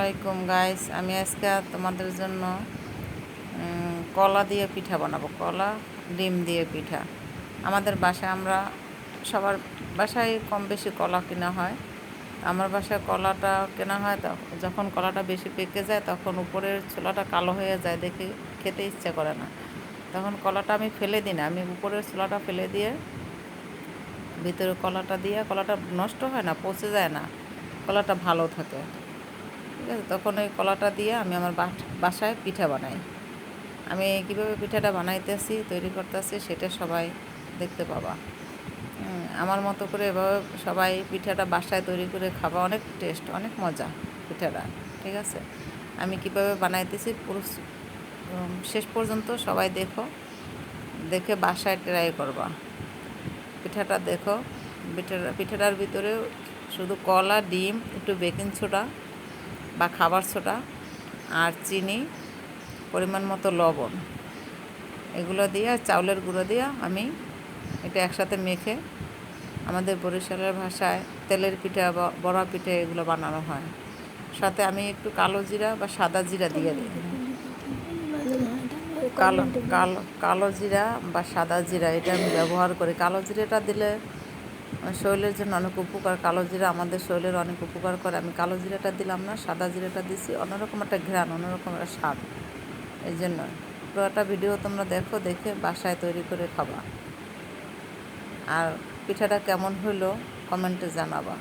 আসসালামাইকুম গাইস, আমি আজকে তোমাদের জন্য কলা দিয়ে পিঠা বানাবো। কলা ডিম দিয়ে পিঠা। আমাদের বাসায় আমরা সবার বাসায় কম বেশি কলা কেনা হয়। আমার বাসায় কলাটা কেনা হয়, যখন কলাটা বেশি পেকে যায় তখন উপরের ছোলাটা কালো হয়ে যায়, দেখে খেতে ইচ্ছে করে না। তখন কলাটা আমি ফেলে দিই না, আমি উপরের ছোলাটা ফেলে দিয়ে ভিতরে কলাটা দিয়ে, কলাটা নষ্ট হয় না, পচে যায় না, কলাটা ভালো থাকে। ঠিক আছে, তখন ওই কলাটা দিয়ে আমি আমার বাসায় পিঠা বানাই। আমি কীভাবে পিঠাটা বানাইতেছি, তৈরি করতেছি, সেটা সবাই দেখতে পাবা। আমার মতো করে এভাবে সবাই পিঠাটা বাসায় তৈরি করে খাবা, অনেক টেস্ট, অনেক মজা পিঠাটা। ঠিক আছে, আমি কীভাবে বানাইতেছি পুরো শেষ পর্যন্ত সবাই দেখো, দেখে বাসায় ট্রাই করবা। পিঠাটা দেখো, পিঠাটার ভিতরে শুধু কলা, ডিম, একটু বেকিং সোডা বা খাবার সোডা আর চিনি, পরিমাণ মতো লবণ, এগুলো দিয়ে চাউলের গুঁড়ো দিয়ে আমি এটা একসাথে মেখে, আমাদের বরিশালের ভাষায় তেলের পিঠা বা বড়া পিঠা এগুলো বানানো হয়। সাথে আমি একটু কালো জিরা বা সাদা জিরা দিয়ে দিই। কালো জিরা বা সাদা জিরা এটা আমি ব্যবহার করি। কালো জিরাটা দিলে শরীরের জন্য অনেক উপকার। কালো জিরা আমাদের শরীরের অনেক উপকার করে। আমি কালো জিরাটা দিলাম না, সাদা জিরাটা দিছি, অন্যরকম একটা ঘ্রাণ, অন্যরকম একটা স্বাদ। এই জন্য পুরোটা ভিডিও তোমরা দেখো, দেখে বাসায় তৈরি করে খাবা। আর পিঠাটা কেমন হলো কমেন্টে জানাবা।